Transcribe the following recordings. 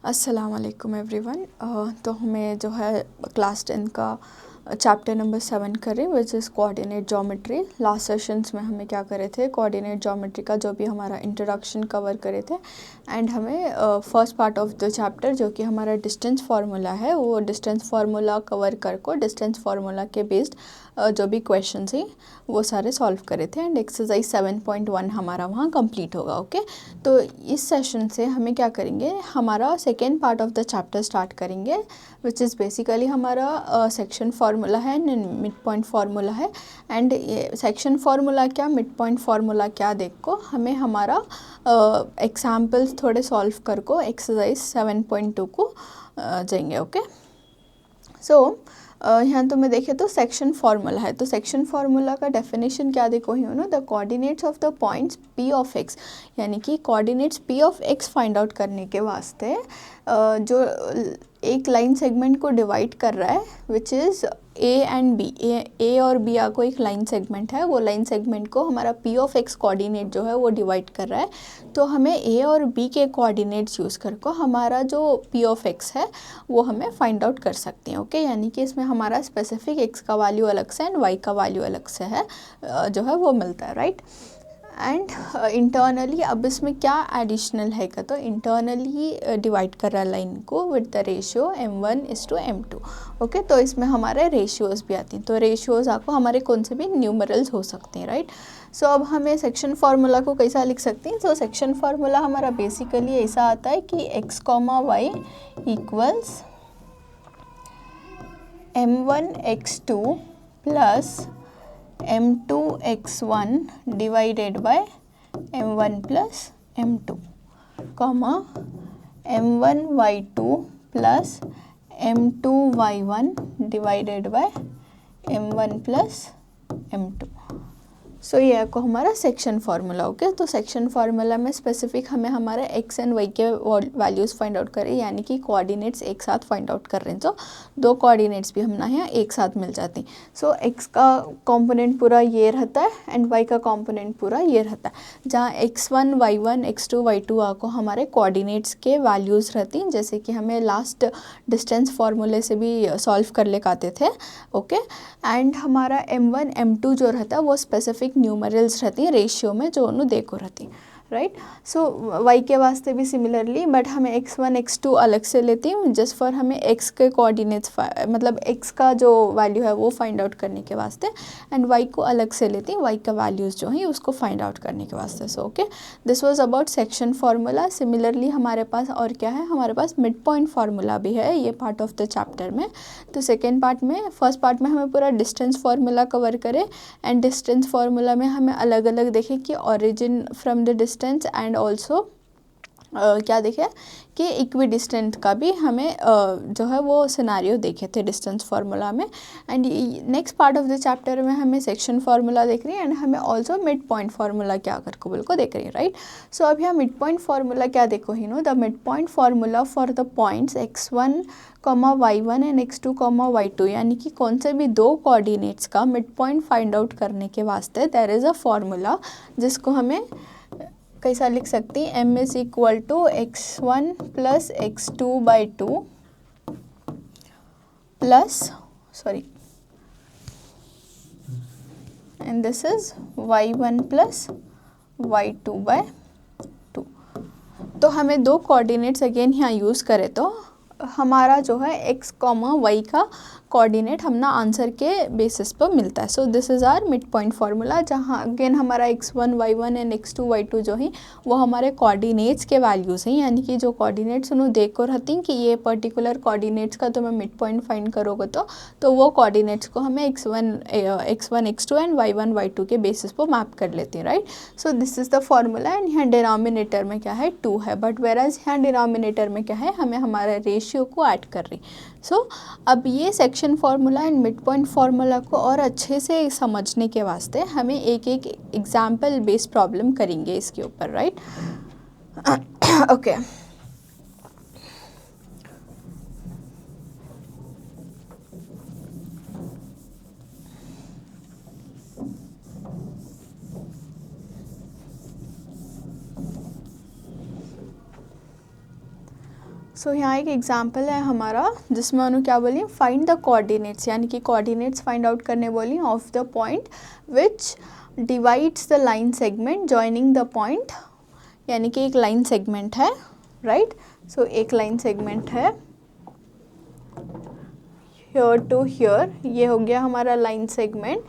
अस्सलाम वालेकुम एवरीवन। तो हमें जो है क्लास 10 का चैप्टर नंबर 7 करें which is coordinate geometry. Last sessions में हमें क्या करे थे, कोऑर्डिनेट ज्योमेट्री का जो भी हमारा इंट्रोडक्शन कवर करे थे एंड हमें first part of the chapter जो कि हमारा डिस्टेंस फार्मूला है वो डिस्टेंस फार्मूला कवर कर को डिस्टेंस फार्मूला के बेस्ड जो भी क्वेश्चन हैं वो सारे सॉल्व करे थे एंड एक्सरसाइज 7.1 हमारा वहाँ कंप्लीट होगा। ओके, तो इस सेशन से हमें क्या करेंगे, हमारा second part of the chapter start करेंगे विच इज़ बेसिकली हमारा सेक्शन फार्मूला है एंड मिड पॉइंट फार्मूला है। एंड सेक्शन फार्मूला क्या, मिड पॉइंट फार्मूला क्या देख को हमें हमारा एग्जाम्पल्स थोड़े सॉल्व कर को एक्सरसाइज 7.2 को जाएंगे। ओके, सो यहाँ तो मैं देखे तो सेक्शन फार्मूला है, तो सेक्शन फार्मूला का डेफिनेशन क्या देखो ही हो ना, the coordinates of the points P of x, यानी कि coordinates P of x find out करने के वास्ते जो एक लाइन सेगमेंट को डिवाइड कर रहा है which is A and B, A और बी को एक लाइन सेगमेंट है, वो लाइन सेगमेंट को हमारा पी ऑफ एक्स कोऑर्डिनेट जो है वो डिवाइड कर रहा है। तो हमें ए और बी के कोऑर्डिनेट्स यूज़ कर को हमारा जो पी ऑफ एक्स है वो हमें फाइंड आउट कर सकते हैं। ओके, यानी कि इसमें हमारा स्पेसिफिक एक्स का वैल्यू अलग से एंड वाई का वैल्यू अलग से है जो है वो मिलता है, राइट। एंड इंटरनली अब इसमें क्या एडिशनल है का, तो इंटरनली डिवाइड कर रहा है लाइन को with the ratio m1:m2। Okay, तो इसमें हमारे रेशियोज़ भी आती हैं, तो रेशियोज़ आपको हमारे कौन से भी न्यूमरल्स हो सकते हैं, राइट। सो अब हमें सेक्शन फार्मूला को कैसा लिख सकते हैं, सो सेक्शन फार्मूला हमारा बेसिकली ऐसा आता है कि x, y equals m1x2 plus m2x1 divided by m1 plus m2, comma m1y2 plus m2y1 divided by m1 plus m2। सो ये आपको हमारा सेक्शन फार्मूला। ओके, तो सेक्शन फार्मूला में स्पेसिफिक हमें हमारे एक्स एंड वाई के वैल्यूज़ फाइंड आउट करें, यानी कि कोऑर्डिनेट्स एक साथ फाइंड आउट कर रहे हैं, तो दो कोऑर्डिनेट्स भी हम यहाँ एक साथ मिल जाती। सो एक्स का कंपोनेंट पूरा ये रहता है एंड वाई का कंपोनेंट पूरा ये रहता है, जहाँ x1 y1 x2 y2 को हमारे कोऑर्डिनेट्स के वैल्यूज़ रहती हैं, जैसे कि हमें लास्ट डिस्टेंस फार्मूले से भी सॉल्व कर ले आते थे। ओके, एंड हमारा m1 m2 जो रहता है वो स्पेसिफिक न्यूमरल्स रहती हैं रेशियो में जो उन्होंने देखो रहती हैं, राइट। सो y के वास्ते भी सिमिलरली, बट हमें x1 x2 अलग से लेती हूँ जस्ट फॉर हमें x के कोऑर्डिनेट्स मतलब x का जो वैल्यू है वो फाइंड आउट करने के वास्ते, एंड y को अलग से लेती हूँ y का वैल्यूज़ जो है उसको फाइंड आउट करने के वास्ते। So okay, this was about section formula. Similarly हमारे पास और क्या है, हमारे पास मिड पॉइंट फार्मूला भी है ये पार्ट ऑफ द चैप्टर में। तो सेकेंड पार्ट में, फर्स्ट पार्ट में हमें पूरा डिस्टेंस फार्मूला कवर करें एंड डिस्टेंस फार्मूला में हमें अलग अलग देखें कि origin from the distance and also क्या देखे कि इक्वी डिस्टेंट का भी हमें जो है वो सिनारियो देखे थे डिस्टेंस फार्मूला में। And next part of the chapter में हमें सेक्शन फार्मूला देख रही है एंड हमें ऑल्सो मिड पॉइंट फार्मूला क्या कर को बिल्कुल देख रही है, राइट। सो अब यहाँ मिड पॉइंट फार्मूला क्या देखो ही नो, the mid point formula for the points x1 y1 and x2 y2, यानी कि कौन से भी दो कोऑर्डिनेट्स का मिड पॉइंट फाइंड आउट करने के वास्ते देयर इज़ अ फार्मूला जिसको हमें कैसा लिख सकती हैं, m is equal to x1 plus x2 by 2 plus and this is y1 plus y2 by 2। तो हमें दो कोऑर्डिनेट्स अगेन यहाँ यूज़ करें तो हमारा जो है x, y का कोऑर्डिनेट हम ना आंसर के बेसिस पर मिलता है। So this is our mid point formula, जहाँ अगेन हमारा x1 y1 and x2 y2 जो है वो हमारे कोऑर्डिनेट्स के वैल्यूज़ हैं, यानी कि जो कोऑर्डिनेट्स उन्होंने देखो रहती हैं कि ये पर्टिकुलर कोऑर्डिनेट्स का तो मैं मिड पॉइंट फाइंड करोगे तो वो कोऑर्डिनेट्स को हमें x1 x2 and y1 y2 के बेसिस पर मैप कर लेते हैं, right. So this is the formula and यहाँ डिनोमिनेटर में क्या है 2 है, बट वेराज यहाँ डिनोमिनेटर में क्या है, हमें हमारा रेशियो को ऐड कर रही। सो अब ये section formula and mid point formula को और अच्छे से समझने के वास्ते हमें एक एक एग्जाम्पल बेस्ड प्रॉब्लम करेंगे इसके ऊपर, राइट। ओके, सो यहाँ एक एग्जांपल है हमारा जिसमें उन्होंने क्या बोली, फाइंड द कोऑर्डिनेट्स, यानी कि कोऑर्डिनेट्स फाइंड आउट करने बोली of the point which divides the line segment joining the point, यानी कि एक लाइन सेगमेंट है, राइट। सो एक लाइन सेगमेंट है हियर टू हियर, ये हो गया हमारा लाइन सेगमेंट,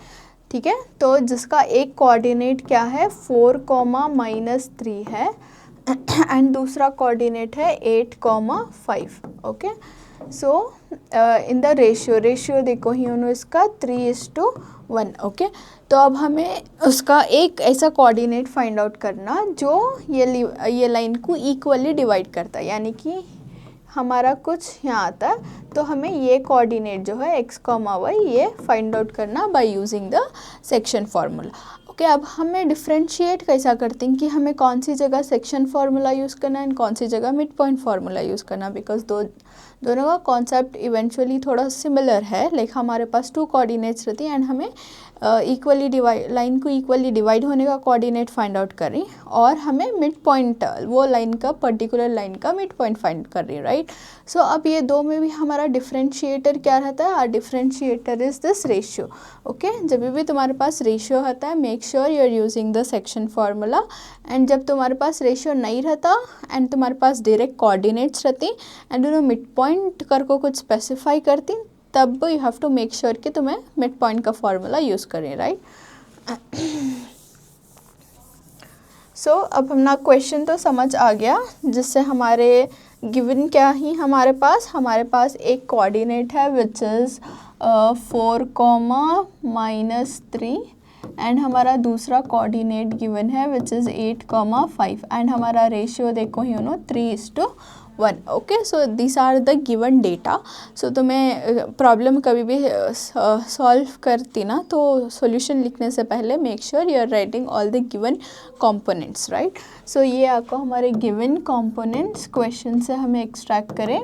ठीक है। तो जिसका एक कोऑर्डिनेट क्या है 4,-3 है एंड दूसरा कोऑर्डिनेट है 8,5, okay. So in the ratio देखो ही उन्होंने इसका 3:1, ओके। तो अब हमें उसका एक ऐसा कोऑर्डिनेट फाइंड आउट करना जो ये लाइन को इक्वली डिवाइड करता है, यानी कि हमारा कुछ यहाँ आता है, तो हमें ये कोऑर्डिनेट जो है x, y ये फाइंड आउट करना by using the section formula, okay. अब हमें डिफ्रेंशिएट कैसा करते हैं कि हमें कौन सी जगह सेक्शन फार्मूला यूज़ करना है एंड कौन सी जगह मिड पॉइंट फार्मूला यूज़ करना, बिकॉज दोनों का कॉन्सेप्ट इवेंचुअली थोड़ा सिमिलर है। लाइक हमारे पास 2 कोऑर्डिनेट्स रहती हैं एंड हमें इक्वली डिवाइड, लाइन को इक्वली डिवाइड होने का कोऑर्डिनेट फाइंड आउट कर रही, और हमें मिड पॉइंट, वो लाइन का पर्टिकुलर लाइन का मिड पॉइंट फाइंड कर रही, राइट। सो अब ये दो में भी हमारा डिफ्रेंशिएटर क्या रहता है, are differentiator is this ratio, okay. जब भी तुम्हारे पास रेशियो रहता है make sure you are using the section formula, and जब तुम्हारे पास रेशियो नहीं रहता एंड तुम्हारे पास डायरेक्ट कोऑर्डिनेट्स रहती एंड उन्होंने मिड पॉइंट कर को कुछ स्पेसिफाई करती, तब you have to make sure कि तुम्हें मिड पॉइंट का फार्मूला यूज़ करें, राइट। सो अब अपना क्वेश्चन तो समझ आ गया, जिससे हमारे गिवन क्या ही हमारे पास एक कोऑर्डिनेट है विच इज़ 4,-3 एंड हमारा दूसरा कोऑर्डिनेट गिवन है विच इज़ 8,5 एंड हमारा रेशियो देखो ही 3:1, okay. So this are the given data. सो तुम्हें प्रॉब्लम कभी भी सॉल्व करती ना, तो सॉल्यूशन लिखने से पहले make sure you are writing all the given components, right. So ये आपको हमारे गिवन कंपोनेंट्स क्वेश्चन से हमें एक्सट्रैक्ट करें।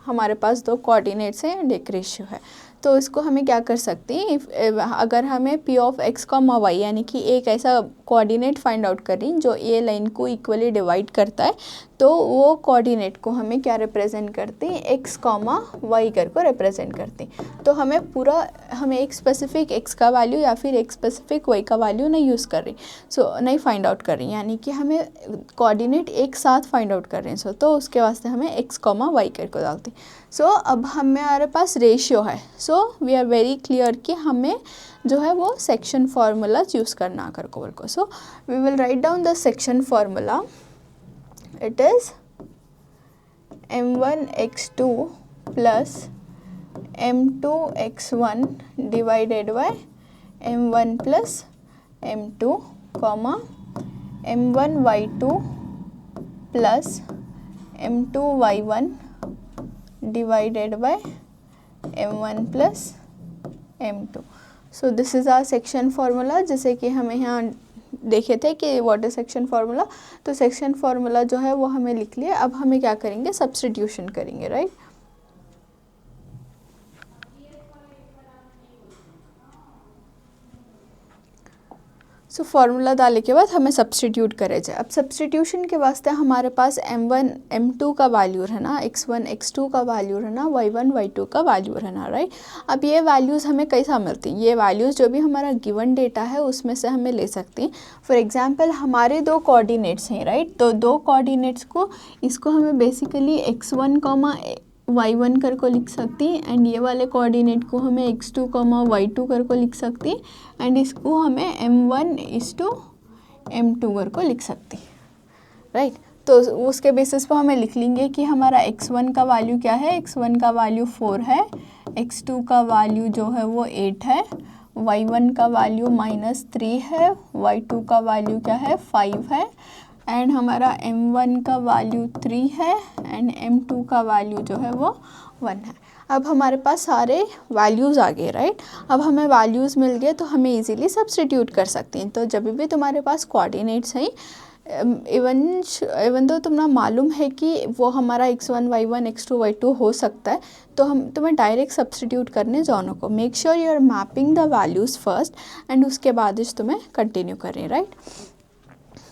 हमारे पास 2 कोऑर्डिनेट्स हैं एंड एक रेशियो है, तो इसको हमें क्या कर सकते हैं, अगर हमें P ऑफ x, y यानी कि एक ऐसा कोऑर्डिनेट फाइंड आउट करें जो ए लाइन को इक्वली डिवाइड करता है, तो वो कोऑर्डिनेट को हमें क्या रिप्रेजेंट करते हैं, x, y कर को रिप्रेजेंट करते हैं। तो हमें एक स्पेसिफिक x का वैल्यू या फिर एक स्पेसिफिक y का वैल्यू नहीं यूज़ कर रही, नहीं फाइंड आउट कर रही, यानी कि हमें कोऑर्डिनेट एक साथ फाइंड आउट कर रहे हैं। तो उसके वास्ते हमें x, y कर को डालते हैं। अब हमारे पास रेशियो है, वी आर वेरी क्लियर कि हमें जो है वो सेक्शन फार्मूला यूज़ करना कर को। So we will write down the section formula, it is m1x2 plus m2x1 divided by m1 plus m2, m1y2 plus m2y1 divided by m1 plus m2. So this is our section formula, जैसे कि हमें यहाँ देखे थे कि what is section formula, तो section formula जो है वो हमें लिख लिया। अब हमें क्या करेंगे, सब्स्टिट्यूशन करेंगे, राइट। सो फार्मूला डालने के बाद हमें सब्स्टिट्यूट करे जाए। अब सब्स्टिट्यूशन के वास्ते हमारे पास m1 m2 का वैल्यू रहना, x1 x2 का वैल्यू रहना, y1 y2 का वैल्यू रहना, राइट। अब ये वैल्यूज़ हमें कैसा मिलती हैं, ये वैल्यूज़ जो भी हमारा गिवन डेटा है उसमें से हमें ले सकते हैं। फॉर एग्जांपल हमारे 2 कोऑर्डिनेट्स हैं, राइट। तो 2 कोऑर्डिनेट्स को, इसको हमें बेसिकली x1, y1 कर को लिख सकती एंड ये वाले कोऑर्डिनेट को हमें x2, y2 कर को लिख सकती एंड इसको हमें m1:m2 कर को लिख सकती, राइट। तो उसके बेसिस पर हमें लिख लेंगे कि हमारा x1 का वैल्यू क्या है, x1 का वैल्यू 4 है, x2 का वैल्यू जो है वो 8 है, y1 का वैल्यू -3 है, y2 का वैल्यू क्या है 5 है एंड हमारा m1 का वैल्यू 3 है एंड m2 का वैल्यू जो है वो 1 है। अब हमारे पास सारे वैल्यूज़ आ गए, राइट। अब हमें वैल्यूज़ मिल गए तो हमें इजीली सब्स्टिट्यूट कर सकते हैं। तो जब भी तुम्हारे पास कोऑर्डिनेट्स हैं, इवन तो तुम्हें मालूम है कि वो हमारा x1 y1 x2 y2 हो सकता है, तो हम तुम्हें डायरेक्ट सब्स्टिट्यूट करने दोनों को। Make sure you are mapping the values first and उसके बाद तुम्हें कंटिन्यू करें, राइट।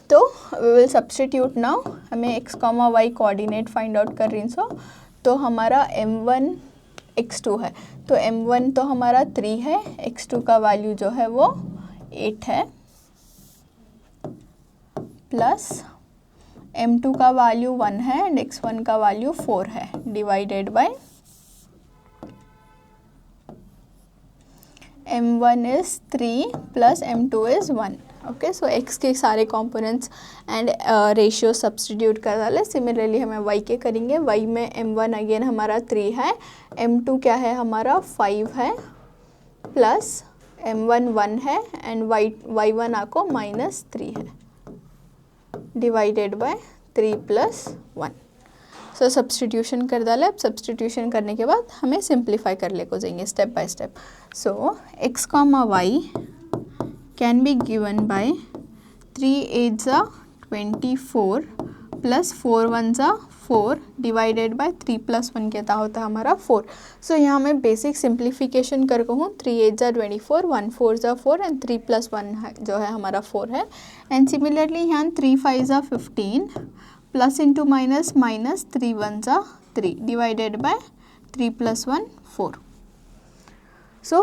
तो वी विल सब्सटीट्यूट नाउ, हमें x, y coordinate find out कर रही सो, तो हमारा m1 x2 है, तो m1 तो हमारा 3 है, x2 का वैल्यू जो है वो 8 है, प्लस m2 का वैल्यू 1 है एंड x1 का वैल्यू 4 है, divided by m1 is 3 plus m2 is 1. Okay, so x के सारे कंपोनेंट्स एंड रेशियो सब्सटीट्यूट कर डाले। सिमिलरली हमें y के करेंगे। y में m1 अगेन हमारा 3 है, m2 क्या है हमारा 5 है, प्लस m1 1 है एंड y1 आपको -3 है, डिवाइडेड बाय 3 + 1। सो सब्सटीट्यूशन कर डाले। अब सब्सटीट्यूशन करने के बाद हमें सिंप्लीफाई कर ले को जाएंगे step by step. So x, y can be given by 3 8 24 plus 4 1 4 divided by 3 + 1 कहता होता है हमारा 4। सो यहाँ मैं बेसिक सिंप्लीफिकेशन कर कहूँ 3 8 24 1 4 4 एंड 3 + 1 जो है हमारा 4 है, एंड सिमिलरली यहाँ 3 5 15 plus into minus minus 3 1 3 divided by 3 + 1 4। So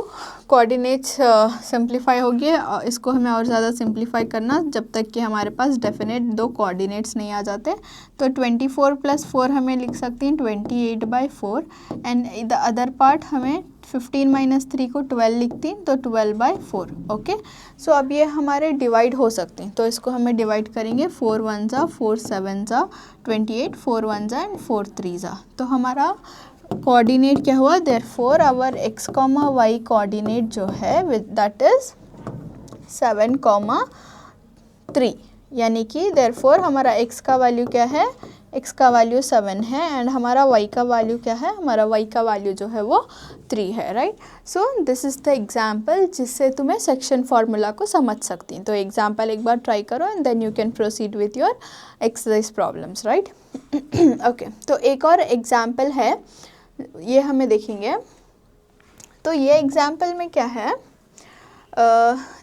coordinates simplify हो गए। इसको हमें और ज़्यादा सिंप्लीफाई करना जब तक कि हमारे पास डेफिनेट 2 कोऑर्डिनेट्स नहीं आ जाते। तो 24 + 4 हमें लिख सकते हैं 28/4 एंड द अदर पार्ट हमें 15 - 3 को 12 लिखती हैं, तो 12/4। ओके, सो अब ये हमारे डिवाइड हो सकते हैं, तो इसको हमें डिवाइड करेंगे 4 1 4 7 28 4 1 एंड 4 3 तो हमारा कोऑर्डिनेट क्या हुआ, therefore our x, y coordinate जो है दैट इज 7, 3, यानी कि देयरफॉर हमारा x का वैल्यू क्या है, x का वैल्यू 7 है एंड हमारा y का वैल्यू क्या है, हमारा y का वैल्यू जो है वो 3 है, right. So this is the example जिससे तुम्हें सेक्शन फार्मूला को समझ सकती हैं। तो एग्जाम्पल एक बार ट्राई करो and then you can proceed with your exercise problems, right. Okay, तो एक और एग्जाम्पल है, ये हमें देखेंगे। तो ये एग्जाम्पल में क्या है,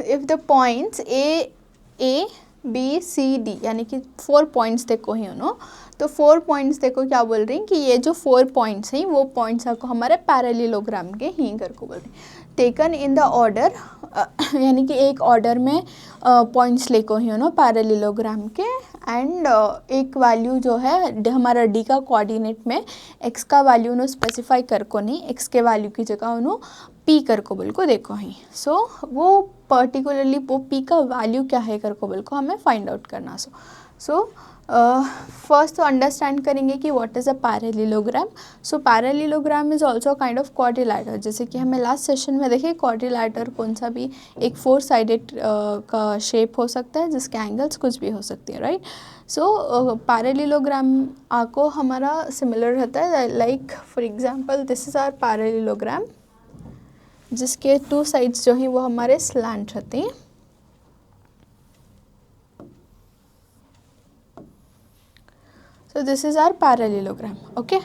if the points A B C D यानी कि 4 पॉइंट्स देखो ही उन्होंने, तो 4 पॉइंट्स देखो क्या बोल रही हैं कि ये जो 4 पॉइंट्स हैं वो पॉइंट्स आपको हमारे पैरेललोग्राम के ही कर को बोल रही हैं, टेकन इन द ऑर्डर, यानी कि एक ऑर्डर में पॉइंट्स लेको ही उन्होंने पैरेललोग्राम के, एंड एक वैल्यू जो है हमारा डी का कोऑर्डिनेट में एक्स का वैल्यू उन्होंने स्पेसिफाई कर को नहीं, एक्स के वैल्यू की जगह उन्होंने पी कर को बिल्कुल देखो ही। सो वो पर्टिकुलरली वो पी का वैल्यू क्या है कर को बिल्कुल हमें फाइंड आउट करना। सो फर्स्ट तो अंडरस्टैंड करेंगे कि what is a parallelogram. So parallelogram is also kind of quadrilateral, जैसे कि हमें लास्ट सेशन में देखे क्वाड्रिलैटर कौन सा भी एक 4 साइडेड का शेप हो सकता है जिसके एंगल्स कुछ भी हो सकती है, राइट। सो पैरेललोग्राम आपको हमारा सिमिलर रहता है, like for example this is our parallelogram जिसके 2 साइड्स जो हैं वो हमारे स्लैंट रहते हैं। तो this is our parallelogram. Okay,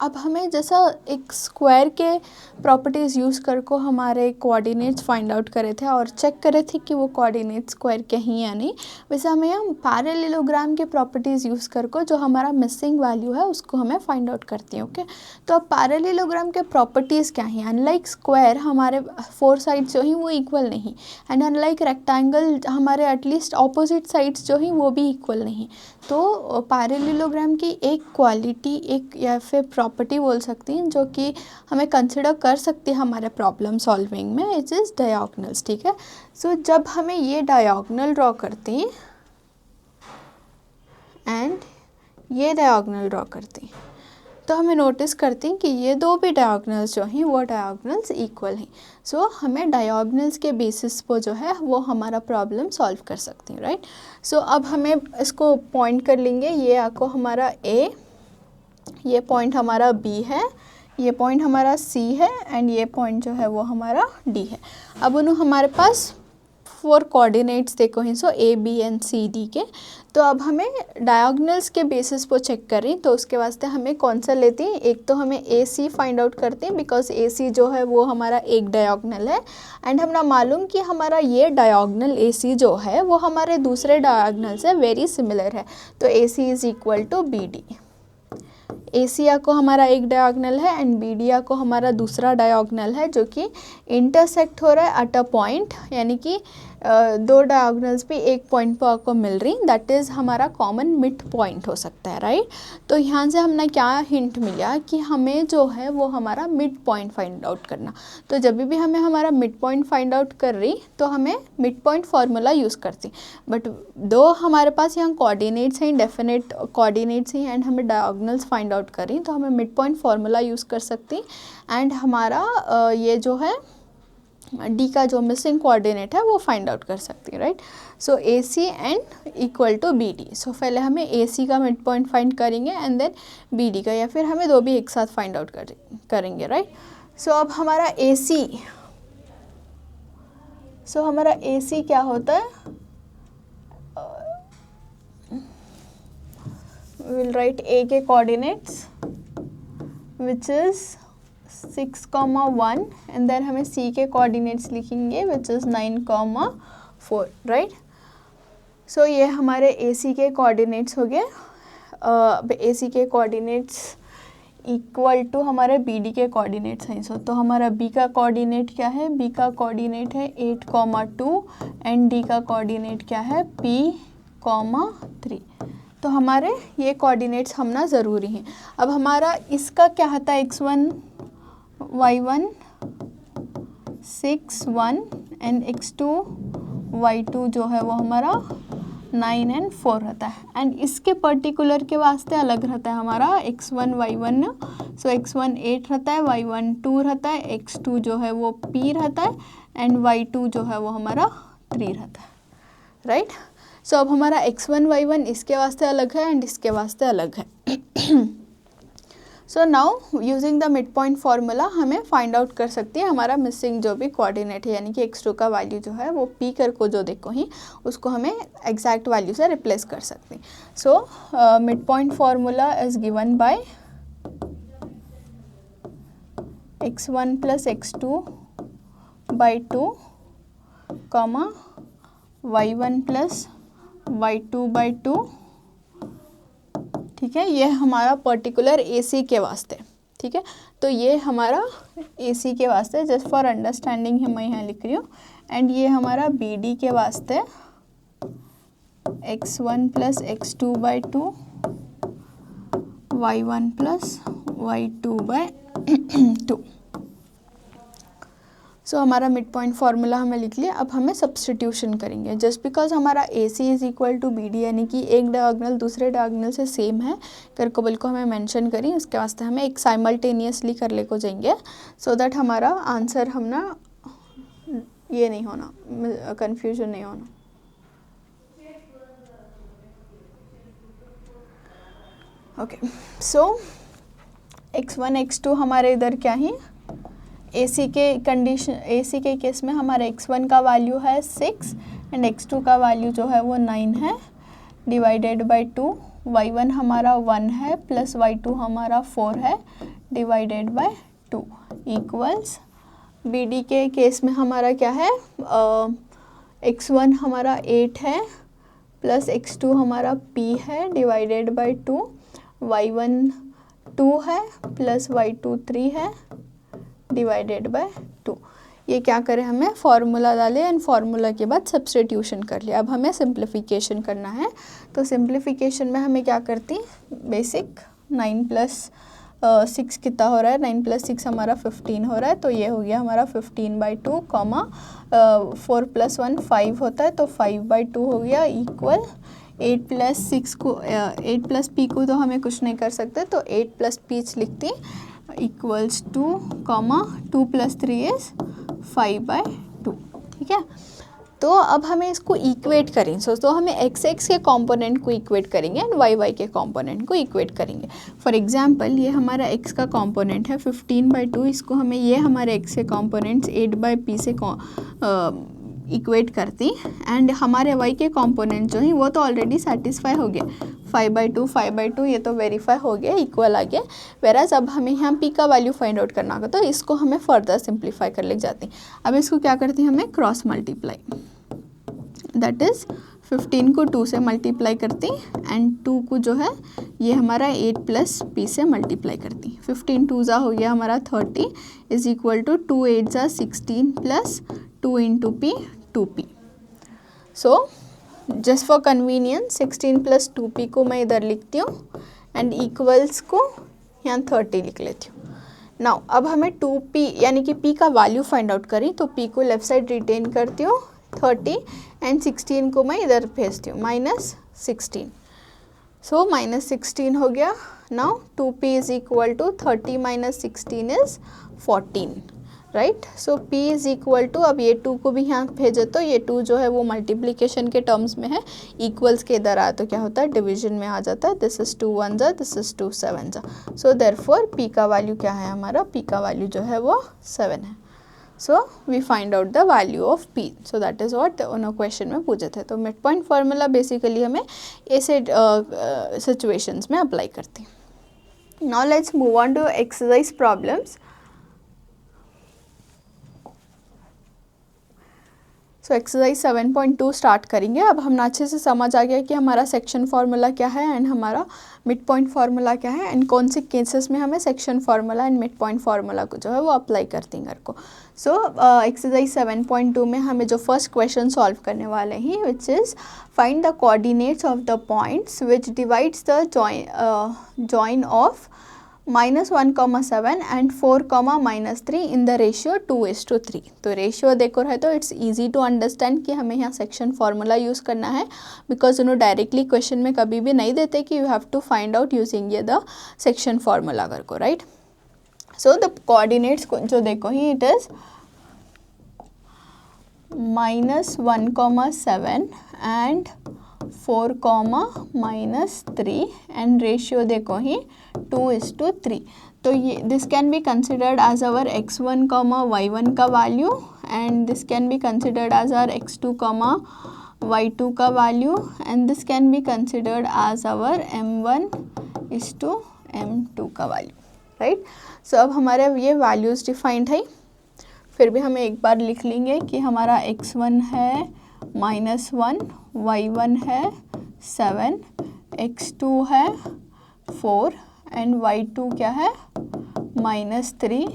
अब हमें जैसा एक स्क्वायर के प्रॉपर्टीज़ यूज़ कर को हमारे कोऑर्डिनेट्स फाइंड आउट करे थे और चेक करे थे कि वो कोऑर्डिनेट स्क्वायर के हैं या नहीं, वैसे हमें हम पैरेललोग्राम के प्रॉपर्टीज़ यूज़ कर को जो हमारा मिसिंग वैल्यू है उसको हमें फाइंड आउट करती हैं। ओके, तो अब पैरेललोग्राम के प्रॉपर्टीज़ क्या हैं, अनलाइक स्क्वायर हमारे 4 साइड्स जो हैं वो इक्वल नहीं, एंड अनलाइक रेक्टेंगल हमारे एटलीस्ट ऑपोजिट साइड्स जो हैं वो भी इक्वल नहीं। तो पैरेललोग्राम की एक क्वालिटी, एक या फिर प्रॉपर्टी बोल सकती हैं जो कि हमें कंसिडर कर सकती है हमारे प्रॉब्लम सॉल्विंग में, इट इज़ डायगोनल्स, ठीक है। सो जब हमें ये डायगोनल ड्रॉ करते हैं एंड ये डायगोनल ड्रॉ करते हैं तो हमें नोटिस करते हैं कि ये 2 भी डायगोनल्स जो हैं वो डायगोनल्स इक्वल हैं। सो हमें डायगोनल्स के बेसिस पर जो है वो हमारा प्रॉब्लम सॉल्व कर सकते हैं, राइट। सो अब हमें इसको पॉइंट कर लेंगे, ये आपको हमारा ए, ये पॉइंट हमारा बी है, ये पॉइंट हमारा सी है एंड ये पॉइंट जो है वो हमारा डी है। अब उन्होंने हमारे पास 4 कोऑर्डिनेट्स देखो हैं, so A B and C D के। तो अब हमें डायगोनल्स के बेसिस पर चेक करें, तो उसके वास्ते हमें कौन सा लेते हैं, एक तो हमें ए सी फाइंड आउट करते हैं, बिकॉज ए सी जो है वो हमारा एक डायगोनल है, एंड हमें मालूम कि हमारा ये डायगोनल ए सी जो है वो हमारे दूसरे डायगोनल से वेरी सिमिलर है। तो A C is equal to B D. एसिया को हमारा एक डायगोनल है एंड बीडिया को हमारा दूसरा डायगोनल है, जो कि इंटरसेक्ट हो रहा है एट अ पॉइंट, यानी कि दो डायगोनल्स भी एक पॉइंट पर आपको मिल रही, दैट इज़ हमारा कॉमन मिड पॉइंट हो सकता है, राइट। तो यहाँ से हमने क्या हिंट मिला कि हमें जो है वो हमारा मिड पॉइंट फाइंड आउट करना। तो जब भी हमें हमारा मिड पॉइंट फाइंड आउट कर रही तो हमें मिड पॉइंट फार्मूला यूज़ करती, बट दो हमारे पास यहाँ कोऑर्डिनेट्स हैं, डेफिनेट कोऑर्डिनेट्स हैं, एंड हमें डायगोनल्स फाइंड आउट करी, तो हमें मिड पॉइंट फार्मूला यूज़ कर सकती, एंड हमारा ये जो है डी का जो मिसिंग कोऑर्डिनेट है वो फाइंड आउट कर सकती है, right. So A C and equal to B D. So पहले हमें ए सी का मिड पॉइंट फाइंड करेंगे एंड देन बी डी का, या फिर हमें दो भी एक साथ फाइंड आउट करेंगे, राइट। सो अब हमारा ए सी, हमारा ए सी क्या होता है, विल राइट ए के coordinates which is 6,1 and then हमें सी के कोऑर्डिनेट्स लिखेंगे विच इज़ 9,4, राइट। सो ये हमारे ए सी के कोऑर्डिनेट्स हो गए। अब ए सी के कोऑर्डिनेट्स इक्वल टू हमारे बी डी के कोऑर्डिनेट्स हैं। सो तो हमारा बी का कोऑर्डिनेट क्या है, बी का कोऑर्डिनेट है 8,2 एंड डी का कोऑर्डिनेट क्या है P,3। तो हमारे ये कोऑर्डिनेट्स हमना ज़रूरी हैं। अब हमारा इसका क्या होता है, x1 y1 6 1 and x2 y2 जो है वो हमारा 9 एंड 4 रहता है, एंड इसके पर्टिकुलर के वास्ते अलग रहता है हमारा x1 y1। सो x1 8 रहता है, y1 2 रहता है, x2 जो है वो p रहता है, एंड y2 जो है वो हमारा 3 रहता है, राइट। सो अब हमारा x1 y1 इसके वास्ते अलग है एंड इसके वास्ते अलग है। So now using the mid point formula हमें फाइंड आउट कर सकती है हमारा मिसिंग जो भी कोऑर्डिनेट है, यानी कि x2 का वैल्यू जो है वो p कर को जो देखो ही उसको हमें एग्जैक्ट वैल्यू से रिप्लेस कर सकते हैं। So mid point formula is given by x1 plus x2 by 2 comma y1 plus y2 by 2, ठीक है। ये हमारा पर्टिकुलर AC के वास्ते, ठीक है। तो ये हमारा AC के वास्ते, जस्ट फॉर अंडरस्टैंडिंग है मैं यहाँ लिख रही हूँ, एंड ये हमारा BD के वास्ते x1 plus x2 by 2 y1 plus y2 by 2। सो हमारा मिड पॉइंट फार्मूला हमें लिख लिया। अब हमें सब्सटीट्यूशन करेंगे, जस्ट बिकॉज हमारा AC is equal to BD, यानी कि एक डायगोनल दूसरे डायगोनल से सेम है कर को बिल्कुल हमें मेंशन करी, उसके वास्ते हमें एक साइमल्टेनियसली कर ले को जाएंगे, सो दैट हमारा आंसर हम ना ये नहीं होना, कन्फ्यूजन नहीं होना। ओके, सो x1 x2 हमारे इधर क्या है, AC के कंडीशन, AC के केस में हमारा x1 का वैल्यू है 6 एंड x2 का वैल्यू जो है वो 9 है, डिवाइडेड बाय 2, y1 हमारा 1 है प्लस y2 हमारा 4 है, डिवाइडेड बाय 2 इक्वल्स BD के केस में हमारा क्या है, x1 हमारा 8 है प्लस x2 हमारा p है, डिवाइडेड बाय 2, y1 2 है प्लस y2 3 है, डिवाइडेड बाय 2। ये क्या करें, हमें फार्मूला डाले एंड फार्मूला के बाद सब्स्टिट्यूशन कर लिया। अब हमें सिंप्लीफिकेशन करना है, तो सिंप्लीफिकेशन में हमें क्या करती, बेसिक 9 प्लस 6 कितना हो रहा है, 9 प्लस 6 हमारा 15 हो रहा है, तो ये हो गया हमारा 15/2 कॉमा 4 प्लस 1 5 होता है, तो 5/2 हो गया इक्वल 8 प्लस 6 को 8 प्लस p को तो हमें कुछ नहीं कर सकते, तो 8 प्लस p लिखती इक्वल्स 2 कॉमा 2 प्लस 3 इज़ 5/2, ठीक है। तो अब हमें इसको इक्वेट करें, तो हमें x के कंपोनेंट को इक्वेट करेंगे एंड y के कंपोनेंट को इक्वेट करेंगे। फॉर एग्जांपल ये हमारा x का कंपोनेंट है 15/2, इसको हमें ये हमारे x के कंपोनेंट्स 8/p से इक्वेट करती एंड हमारे y के कंपोनेंट जो हैं वो तो ऑलरेडी सेटिस्फाई हो गए, 5/2 ये तो वेरीफाई हो गया, इक्वल आ गया। वेराज अब हमें यहाँ p का वैल्यू फाइंड आउट करना होगा, तो इसको हमें फर्दर सिंप्लीफाई कर ले जाती हैं। अब इसको क्या करती हैं, हमें क्रॉस मल्टीप्लाई, दैट इज़ 15 को 2 से मल्टीप्लाई करती एंड 2 को जो है ये हमारा 8 प्लस p से मल्टीप्लाई करती। 15 2 ज़ा हो गया हमारा 30 इज इक्वल टू 2 8 ज़ा 16 plus 2 into p 2p। So just for convenience 16 plus 2p को मैं इधर लिखती हूँ एंड इक्वल्स को यहाँ 30 लिख लेती हूँ। नाउ अब हमें 2p यानी कि p का वैल्यू फाइंड आउट करी, तो p को लेफ्ट साइड रिटेन करती हूँ 30 एंड 16 को मैं इधर भेजती हूँ -16। सो -16 हो गया। Now 2p is equal to 30 minus 16 is 14, right. So p is equal to, अब ये 2 को भी यहाँ भेजे तो ये 2 जो है वो मल्टीप्लिकेशन के टर्म्स में है, इक्वल्स के इधर आया तो क्या होता है, डिवीजन में आ जाता है। दिस इज 2 1 ज़ा, दिस इज 2 7 ज़ा। सो देयरफॉर p का वैल्यू क्या है हमारा, p का वैल्यू जो है वो 7 है। So we find out the value of p। So that is what उन्होंने क्वेश्चन में पूछे थे। तो मिड पॉइंट फार्मूला बेसिकली हमें ऐसे सिचुएशंस में अप्लाई करती है। Now let's move on to exercise problems. So exercise 7.2 start करेंगे। अब हम अच्छे से समझ आ गया कि हमारा सेक्शन फार्मूला क्या है एंड हमारा मिड पॉइंट फार्मूला क्या है एंड कौन से केसेस में हमें section formula and mid point formula को जो है वो अप्लाई करती हैं घर को। सो एक्सरसाइज 7.2 में हमें जो फर्स्ट क्वेश्चन सॉल्व करने वाले हैं which is find the coordinates of the points which divides the join of -1,7 and 4,-3 in the ratio 2:3। तो रेशियो देखो है तो इट्स इजी टू अंडरस्टैंड कि हमें यहाँ सेक्शन फार्मूला यूज़ करना है, बिकॉज उन्होंने डायरेक्टली क्वेश्चन में कभी भी नहीं देते कि you have to find out using ये द सेक्शन फार्मूला कर को, राइट। सो द कोऑर्डिनेट्स जो देखो ही it is -1,7 and 4,-3 and ratio देखो ही 2:3। तो ये this can be considered as our x1, y1 का value and this can be considered as our x2, y2 का value and this can be considered as our m1:m2 का value, right. So अब हमारे ये वैल्यूज़ डिफाइंड है, फिर भी हमें एक बार लिख लेंगे कि हमारा x1 है -1, y1 है 7, x2 है 4 एंड y2 क्या है -3,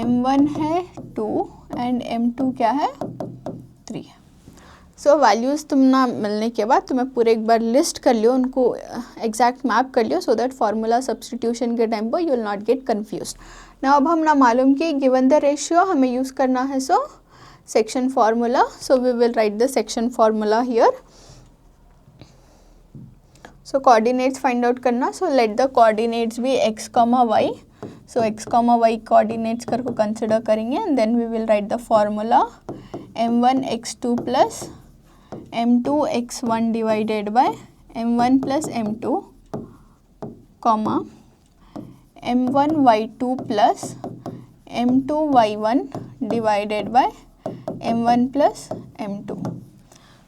m1 है 2 एंड m2 क्या है 3। सो वैल्यूज़ तुम ना मिलने के बाद तुम्हें पूरे एक बार लिस्ट कर लियो, उनको एग्जैक्ट मैप कर लियो, सो दैट फार्मूला सब्स्टिट्यूशन के टाइम पर you will not get confuse. ना अब हम ना मालूम कि गिवन द रेशियो हमें यूज़ करना है, सो section formula. So we will write the section formula here. So coordinates find out करना, so let the coordinates be x, y. So x, y coordinates करको consider करेंगे and then we will write the formula m1 x2 plus m2 x1 divided by m1 plus m2, comma m1 y2 plus m2 y1 divided by m1 plus m2।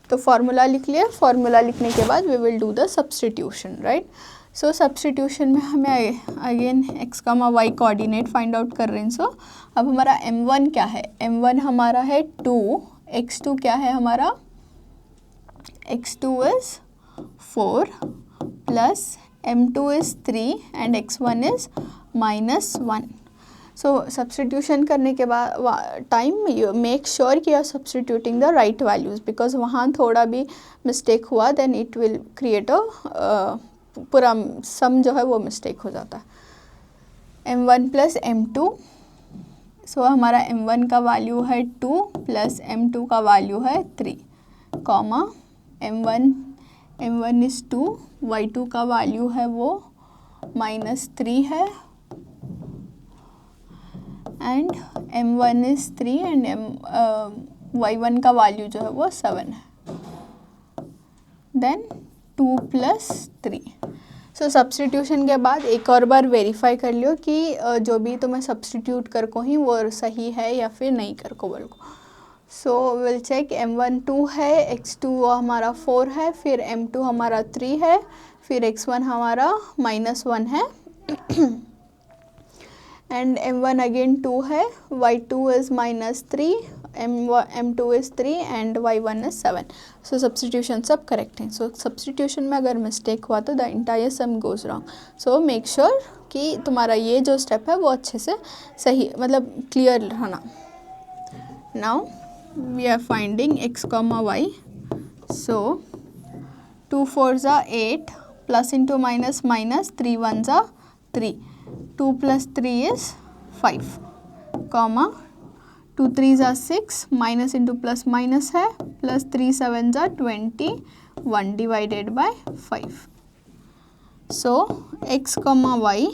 तो formula लिख लिया, formula लिखने के बाद we will do the substitution, right. So substitution में हमें again x, y coordinate find out कर रहे हैं। सो अब हमारा m1 क्या है, m1 हमारा है 2, x2 क्या है हमारा, x2 is 4 plus m2 is 3 and x1 is -1। So substitution करने के बाद टाइम यू मेक श्योर कि you are substituting the right values, because वहाँ थोड़ा भी मिस्टेक हुआ देन इट विल क्रिएट पूरा सम जो है वो मिस्टेक हो जाता है। m1 प्लस m2, सो हमारा m1 का वैल्यू है 2 प्लस m2 का वैल्यू है 3, कॉमा m1 इज़ 2, y2 का वैल्यू है वो -3 है and m1 is 3 and y1 का वैल्यू जो है वो 7 है, देन 2 प्लस 3। सो सब्स्टिट्यूशन के बाद एक और बार वेरीफाई कर लियो कि जो भी तुम्हें सब्स्टिट्यूट कर को ही वो सही है या फिर नहीं कर को बोल को। सो विल चेक m1 2 है, x2 हमारा 4 है, फिर m2 हमारा 3 है, फिर x1 हमारा -1 है एंड m1 अगेन 2 है, y2 is -3, m2 is 3 and y1 is 7. So substitution सब करेक्ट हैं. सो सब्सटीट्यूशन में अगर मिस्टेक हुआ तो the entire sum goes wrong. So make sure कि तुम्हारा ये जो स्टेप है वो अच्छे से सही मतलब क्लियर रहना. Now we are finding x, y. So 2 4s are 8, plus into minus minus, 3 1s are 3. 2 plus 3 is 5, comma 2 3s are 6, minus into plus minus है, plus 3 7s are 21 divided by 5. So x, y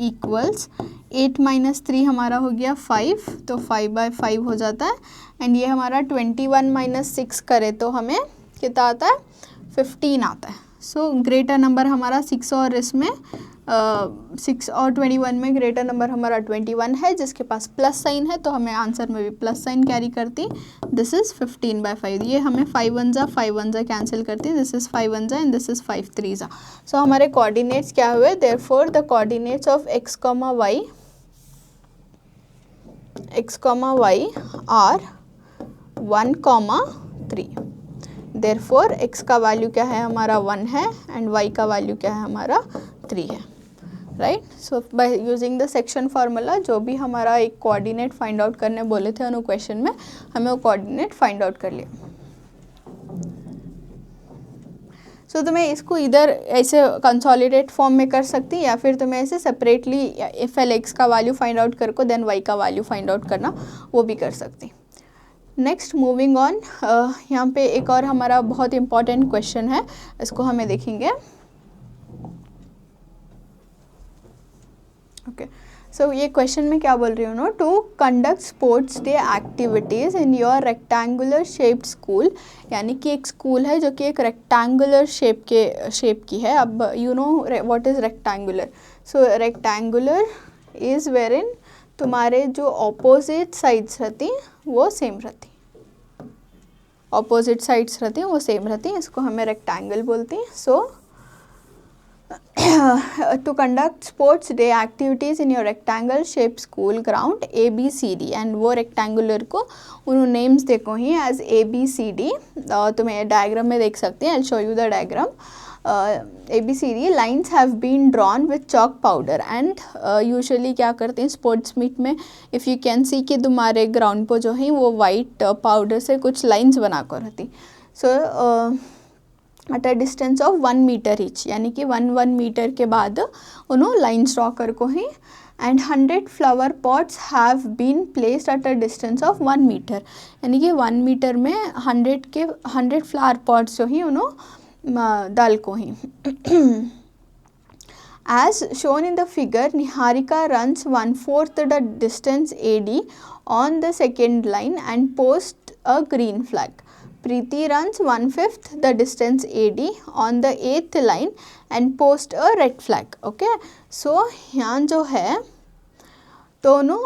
equals 8 minus 3 हमारा हो गया 5, तो 5/5 हो जाता है. And ये हमारा 21 minus 6 करे तो हमें कितना आता है, 15 आता है. सो ग्रेटर नंबर हमारा 6 और इसमें 6 और 21 में ग्रेटर नंबर हमारा 21 है, जिसके पास प्लस साइन है तो हमें आंसर में भी प्लस साइन कैरी करती. This is 15/5. ये हमें 5 1 जा कैंसिल करती. This is 5 1 and this is 5 3 जा. सो हमारे कोऑर्डिनेट्स क्या हुए, therefore the coordinates of x, y are 1, 3. Therefore x का वैल्यू क्या है हमारा 1 है एंड y का वैल्यू क्या है हमारा 3 है. Right. So by using the section formula जो भी हमारा एक कोऑर्डिनेट फाइंड आउट करने बोले थे उन्होंने क्वेश्चन में, हमें वो कोऑर्डिनेट फाइंड आउट कर लिया. सो तुम्हें इसको इधर ऐसे कंसोलिडेट फॉर्म में कर सकती या फिर तुम्हें ऐसे सेपरेटली एफ एल एक्स का वैल्यू फाइंड आउट कर को देन वाई का वैल्यू फाइंड आउट करना, वो भी कर सकती. नेक्स्ट मूविंग ऑन, यहाँ पे एक और हमारा बहुत इंपॉर्टेंट क्वेश्चन है, इसको हमें देखेंगे. ओके. सो ये क्वेश्चन में क्या बोल रही हूँ ना, to conduct sports day activities in your rectangular shaped school. यानी कि एक स्कूल है जो कि एक रेक्टेंगुलर शेप की है. अब you know what is rectangular. So rectangular is where in तुम्हारे जो ऑपोजिट साइड्स रहती वो सेम रहती, ऑपोजिट साइड्स रहती हैं वो सेम रहती हैं, इसको हमें रेक्टेंगल बोलती हैं. सो to conduct sports day activities in your rectangle shaped school ground ABCD. And वो रेक्टेंगुलर को उन्होंने नेम्स देखो ही एज ABCD. तुम्हें डायग्राम में देख सकते हैं. I show you the diagram. ABCD lines have been drawn with chalk powder. And usually क्या करते हैं स्पोर्ट्स मीट में, इफ़ यू कैन सी कि तुम्हारे ग्राउंड पर जो है वो वाइट पाउडर से कुछ लाइन्स बना कर रहती. So at a distance of 1 meter each, यानी कि 1 मीटर के बाद उन्होंने लाइन्स ड्रॉ कर को ही. And 100 flower pots have been placed at a distance of 1 meter. यानी कि 1 मीटर में 100 फ्लावर पॉट्स जो ही उन्होंने डाल को ही. As shown in the figure, Niharika runs 1/4 the distance AD on the second line and posts a green flag. Preeti runs 1/5 the distance AD on the 8th line and post a red flag. Okay, so यहाँ जो है दोनों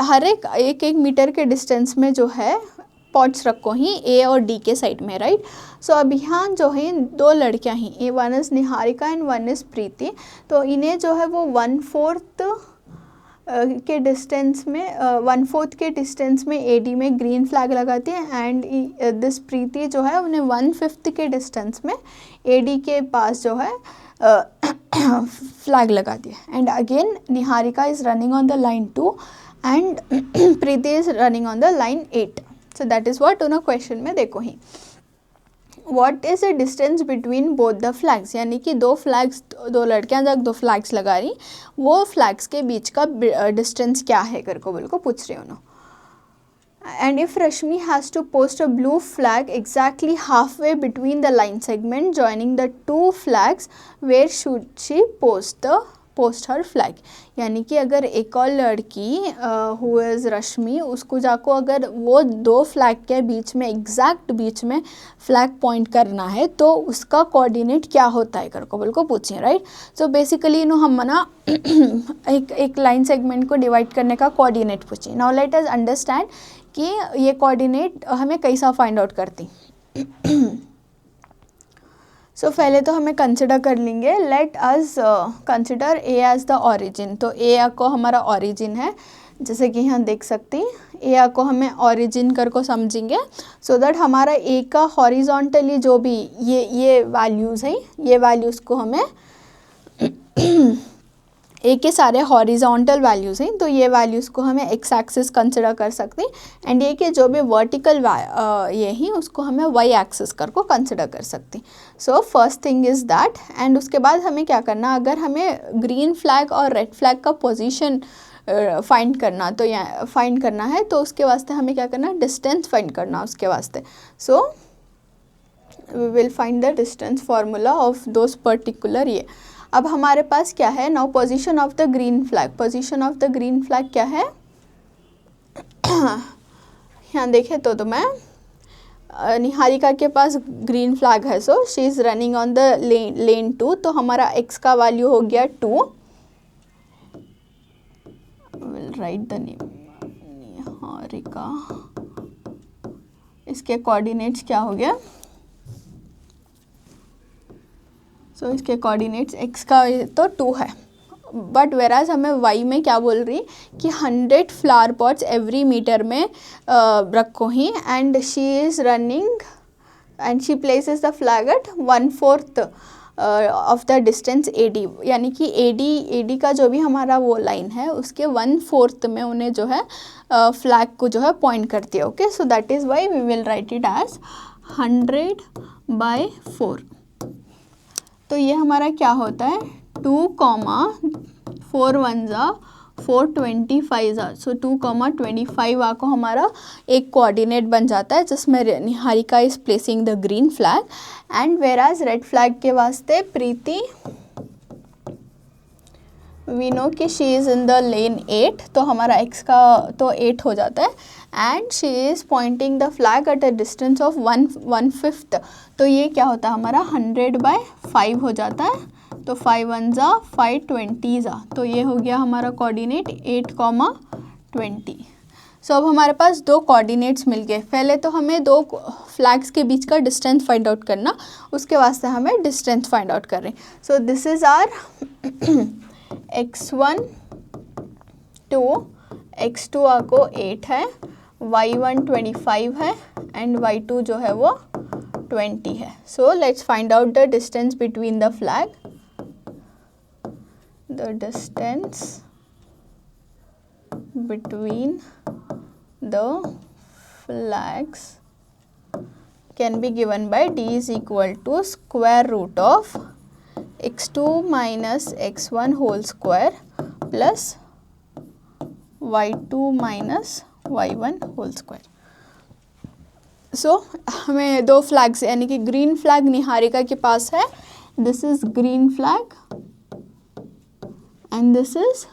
हर एक metre के distance में जो है pots रखो ही ए और डी के साइड में. राइट. सो अब यहाँ जो है दो लड़कियाँ ही, a one is Niharika and one is Preeti. तो इन्हें जो है वो 1/4 के डिस्टेंस में 1/4 के डिस्टेंस में एडी में ग्रीन फ्लैग लगाती है. एंड दिस प्रीति जो है उन्हें 1/5 के डिस्टेंस में एडी के पास जो है फ्लैग लगाती है. And again Niharika is running on the line 2 and Preeti is running on the line 8. So that is what उन्होंने क्वेश्चन में देखो ही. What is the distance between both the flags. यानी कि दो लड़कियां जब 2 फ्लैग्स लगा रही, वो फ्लैग्स के बीच का डिस्टेंस क्या है कर को बिल्कुल पूछ रही हूँ. And if Rashmi has to post a blue flag exactly half way between the line segment joining the 2 flags, where should she post the post her flag, यानी कि अगर एक और लड़की हु इज़ रश्मि, उसको जाको अगर वो दो फ्लैग के बीच में एग्जैक्ट बीच में फ्लैग पॉइंट करना है तो उसका कोऑर्डिनेट क्या होता है करको बोल को पूछिए, राइट। सो बेसिकली नो हम ना एक लाइन सेगमेंट को डिवाइड करने का कोऑर्डिनेट पूछिए। नाउ लेट अस अंडरस्टैंड कि ये कोऑर्डिनेट हमें कैसा फाइंड आउट करती। सो पहले तो हमें कंसिडर कर लेंगे, let us consider A as the origin. तो ए को हमारा ओरिजिन है, जैसे कि यहाँ देख सकते हैं ए को हमें ओरिजिन कर को समझेंगे, सो दैट हमारा ए का हॉरिजॉन्टली जो भी ये वैल्यूज़ हैं, ये वैल्यूज़ को हमें ए के सारे हॉरिजॉन्टल वैल्यूज़ हैं, तो ये वैल्यूज़ को हमें एक्स एक्सिस कंसिडर कर सकते हैं, एंड ए के जो भी वर्टिकल ये ही उसको हमें वाई एक्सिस कर को कंसिडर कर सकते हैं। So first thing is that, and उसके बाद हमें क्या करना, अगर हमें ग्रीन फ्लैग और रेड फ्लैग का पोजीशन फाइंड करना तो या फाइंड करना है, तो उसके वास्ते हमें क्या करना, डिस्टेंस फाइंड करना उसके वास्ते। So we will find the distance formula of those particular ये। अब हमारे पास क्या है, now position of the green flag. Position of the green flag क्या है, यहाँ देखें तो मैं निहारिका के पास ग्रीन फ्लैग है, so she is running on the lane 2, तो हमारा एक्स का वैल्यू हो गया 2, will write the name Niharika, इसके कोऑर्डिनेट्स क्या हो गया, सो इसके कोऑर्डिनेट्स x का तो 2 है, बट वेराज हमें y में क्या बोल रही कि 100 फ्लावर पॉट्स एवरी मीटर में रखो ही, and she is running and she places the flag at 1/4 of the distance AD, यानी कि AD का जो भी हमारा वो लाइन है उसके 1/4 में उन्हें जो है फ्लैग को जो है पॉइंट करती है। Okay, so that is why we will write it as 100/4। तो ये हमारा क्या होता है, 2,4 1 4 25 सो 2,25 को हमारा एक कोऑर्डिनेट बन जाता है, जिसमें Niharika is placing the green flag, and वेराज red flag के वास्ते प्रीति वी नो कि she is in the lane 8, तो हमारा x का तो 8 हो जाता है, and she is Poynting the flag eight a distance of 1/5, तो ये क्या होता है हमारा 100/5 हो जाता है, तो 5 1 5 20 तो ये हो गया हमारा कोऑर्डिनेट 8,20। सो अब हमारे पास दो कोऑर्डिनेट्स मिल गए। पहले तो हमें दो फ्लैग्स के बीच का डिस्टेंस फाइंड आउट करना, उसके वास्ते हमें डिस्टेंस फाइंड आउट कर रहे हैं। सो this is are x1 2, x2 आपको 8 है, y1 25 है, एंड y2 जो है वो 20 है। सो let's find out the distance between the flag. The distance between the flags can be given by d is equal to square root of x2 minus x1 whole square plus y2 minus y1 whole square. सो हमें दो flags यानी कि green flag Niharika के पास है, this is green flag and this is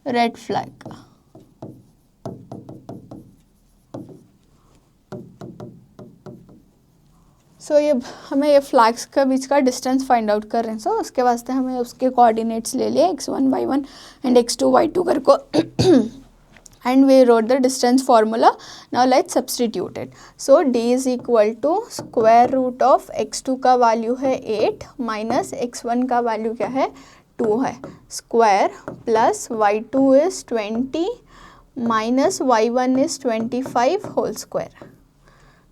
red flag. So ये हमें ये फ्लैग्स के बीच का डिस्टेंस फाइंड आउट कर रहे हैं। सो उसके वास्ते हमें उसके कोऑर्डिनेट्स ले लिए x1 y1 and x2 y2 कर को and we wrote the distance formula. Now let's substitute it. So d is equal to square root of x2 का वैल्यू है 8 माइनस x1 का वैल्यू क्या है 2 है, square plus y2 is 20 minus y1 is 25 whole square.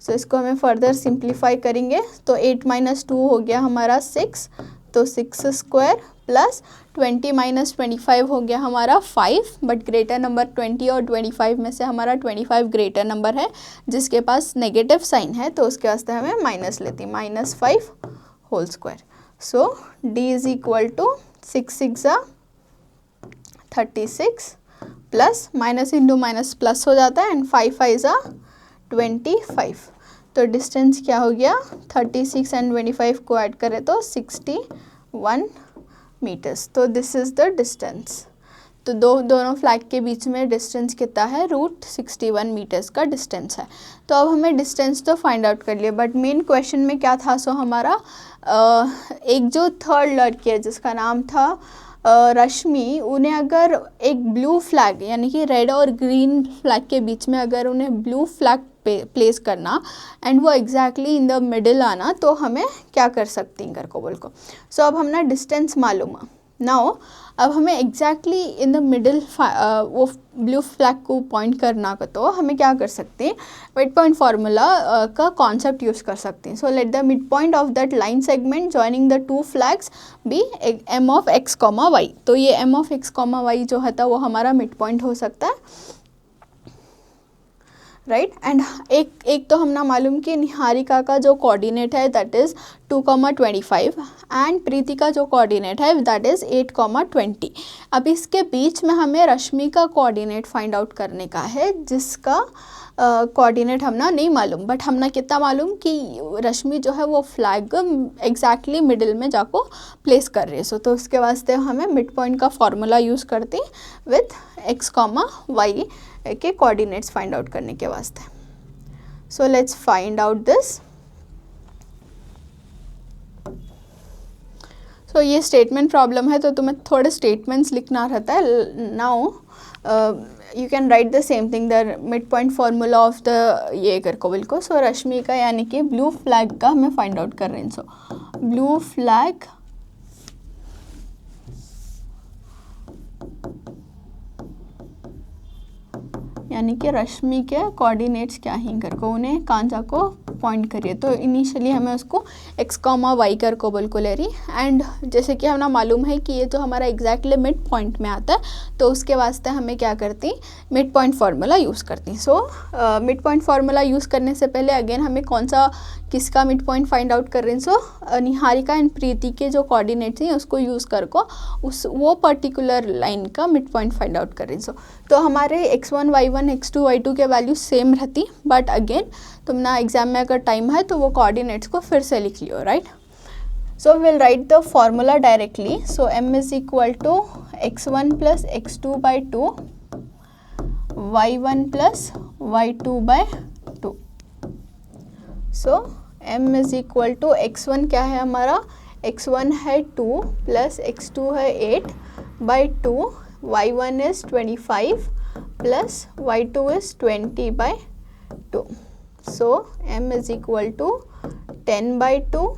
So इसको हमें further simplify करेंगे तो 8 माइनस 2 हो गया हमारा 6, तो 6 स्क्वायर प्लस 20 माइनस 25 हो गया हमारा 5, बट ग्रेटर नंबर 20 और 25 में से हमारा 25 ग्रेटर नंबर है जिसके पास नेगेटिव साइन है, तो उसके वास्ते हमें माइनस लेती -5 whole square. So d is equal to 6 6 36 plus minus into minus plus हो जाता है एंड 5 5 25, तो डिस्टेंस क्या हो गया 36 एंड 25 को ऐड करें तो 61 मीटर्स। तो दिस इज़ द डिस्टेंस। तो दोनों फ्लैग के बीच में डिस्टेंस कितना है, √61 मीटर्स का डिस्टेंस है। तो अब हमें डिस्टेंस तो फाइंड आउट कर लिया, बट मेन क्वेश्चन में क्या था, सो हमारा एक जो थर्ड लड़की है जिसका नाम था रश्मि, उन्हें अगर एक ब्लू फ्लैग यानी कि रेड और ग्रीन फ्लैग के बीच में अगर उन्हें ब्लू फ्लैग प्लेस करना एंड वो एग्जैक्टली इन द मिडिल आना, तो हमें क्या कर सकते हैं करकोबल को। सो अब हमने डिस्टेंस मालूम है नाउ, अब हमें एग्जैक्टली इन द मिडिल वो ब्लू फ्लैग को पॉइंट करना का, तो हमें क्या कर सकते हैं, मिड पॉइंट फार्मूला का कॉन्सेप्ट यूज़ कर सकते हैं। So let the mid point of that line segment joining the two flags be m of x, y। तो ये m ऑफ x, y जो है वो हमारा मिड पॉइंट हो सकता है, राइट। एंड एक तो हमने मालूम कि निहारिका का जो कोऑर्डिनेट है दैट इज़ 2,25 एंड प्रीति का जो कोऑर्डिनेट है दैट इज़ 8,20। अब इसके बीच में हमें रश्मि का कोऑर्डिनेट फाइंड आउट करने का है, जिसका कोऑर्डिनेट हमने नहीं मालूम, बट हमने कितना मालूम कि रश्मि जो है वो फ्लैग एग्जैक्टली मिडिल में जाको प्लेस कर रही है। सो तो उसके वास्ते हमें मिड पॉइंट का फॉर्मूला यूज़ करते हैं विथ x, y के कोऑर्डिनेट्स फाइंड आउट करने के वास्ते। So let's find out this. So ये स्टेटमेंट प्रॉब्लम है, तो तुम्हें थोड़े स्टेटमेंट्स लिखना रहता है। Now you can write the same thing, the mid point formula of the ये करकोबल को। सो रश्मि का यानी कि ब्लू फ्लैग का हमें फाइंड आउट कर रहे हैं। सो ब्लू फ्लैग यानी कि रश्मि के कोऑर्डिनेट्स क्या ही करको उन्हें कांचा को पॉइंट करिए। तो इनिशियली हमें उसको x, y करकोबल को ले रही, एंड जैसे कि हमें मालूम है कि ये जो हमारा एग्जैक्टली मिड पॉइंट में आता है, तो उसके वास्ते हमें क्या करती, मिड पॉइंट फार्मूला यूज़ करती। So mid point formula use करने से पहले अगेन हमें कौन सा किसका मिड पॉइंट फाइंड आउट कर रहे हैं। सो निहारिका एंड प्रीति के जो कोऑर्डिनेट्स हैं उसको यूज़ कर को वो पर्टिकुलर लाइन का मिड पॉइंट फाइंड आउट कर रहे हैं। सो तो हमारे x1, y1, x2, y2 के वैल्यू सेम रहती, बट अगेन तुमने एग्जाम में अगर टाइम है तो वो कोऑर्डिनेट्स को फिर से लिख लियो, right. So will write the formula directly. So m is equal to x1 plus x2 by 2, y1 plus y2 by 2। So m is equal to x1 क्या है हमारा, x1 है 2 प्लस x2 है 8 by 2, y1 is 25 plus y2 is 20 by 2। So m is equal to 10 by 2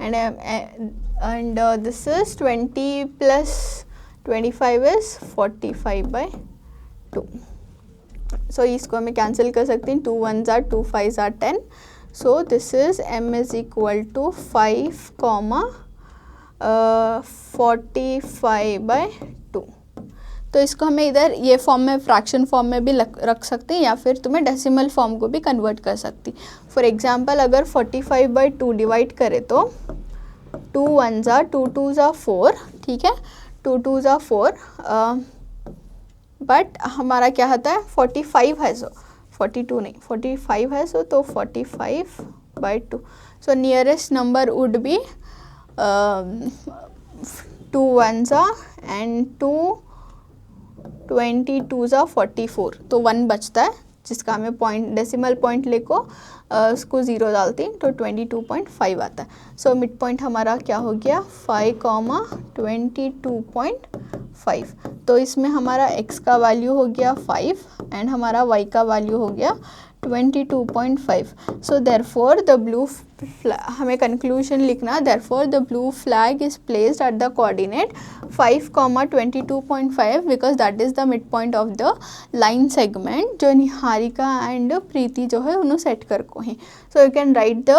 and this is 20 plus 25 is 45 by 2. So इसको हमें cancel कर सकते हैं, 2 1s are 2 5s are 10. So this is m is equal to 5, 45 by 2. तो इसको हमें इधर ये फॉर्म में फ्रैक्शन फॉर्म में भी रख सकते हैं, या फिर तुम्हें डेसिमल फॉर्म को भी कन्वर्ट कर सकती। फॉर एग्जांपल अगर 45 बाई 2 डिवाइड करें तो 2 1s are 2 2s are 4, ठीक है, 2 2s are 4, बट हमारा क्या होता है 45 है, सो 42 नहीं 45 है, सो तो 45 by 2। So nearest number would be 2 1s are and 2 22s are 44, तो 1 बचता है जिसका हमें पॉइंट डेसिमल पॉइंट लेको उसको 0 डालते हैं तो 22.5 आता है। सो मिड पॉइंट हमारा क्या हो गया 5, 22.5। तो इसमें हमारा x का वैल्यू हो गया 5 एंड हमारा y का वैल्यू हो गया 22.5। सो देयरफॉर द ब्लू हमें कंक्लूजन लिखना, therefore the blue flag is placed at the coordinate 5, 22.5 because that is the mid point of the line segment जो निहारिका एंड प्रीति जो है उन्होंने सेट कर को हैं। So you can write the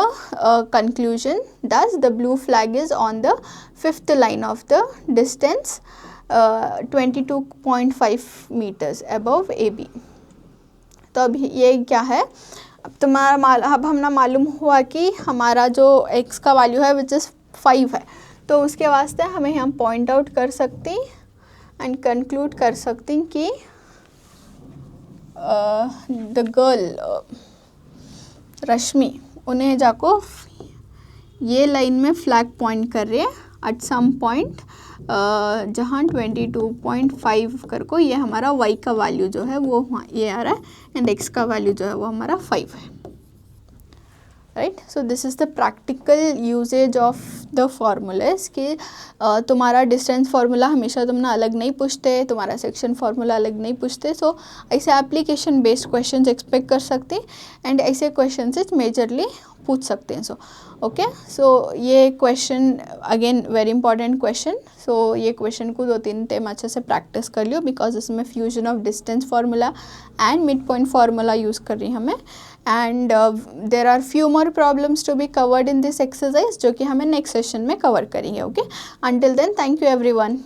conclusion thus the blue flag is on the 5th line of the distance 22.5 meters above AB। तो अब ये क्या है, अब हमने मालूम हुआ कि हमारा जो x का वैल्यू है विच इज़ 5 है, तो उसके वास्ते हमें हम पॉइंट आउट कर सकते हैं एंड कंक्लूड कर सकते हैं कि द गर्ल रश्मि उन्हें जाको ये लाइन में फ्लैग पॉइंट कर रही है एट सम पॉइंट जहाँ 22.5 कर को ये हमारा y का वैल्यू जो है वो ये आ रहा है एंड x का वैल्यू जो है वो हमारा 5 है, right. So this is the practical usage of the formulas कि तुम्हारा डिस्टेंस फार्मूला हमेशा तुमने अलग नहीं पूछते, तुम्हारा सेक्शन फार्मूला अलग नहीं पूछते। सो ऐसे एप्लीकेशन बेस्ड क्वेश्चंस एक्सपेक्ट कर सकते हैं एंड ऐसे क्वेश्चन से मेजरली पूछ सकते हैं। सो ओके, सो ये question again very important question. So ये क्वेश्चन को 2-3 टाइम अच्छे से प्रैक्टिस कर लियो बिकॉज इसमें fusion of distance formula and mid point formula use कर रही हमें and there are few more problems to be covered in this exercise जो कि हमें नेक्स्ट सेशन में कवर करेंगे। Okay, until then thank you everyone.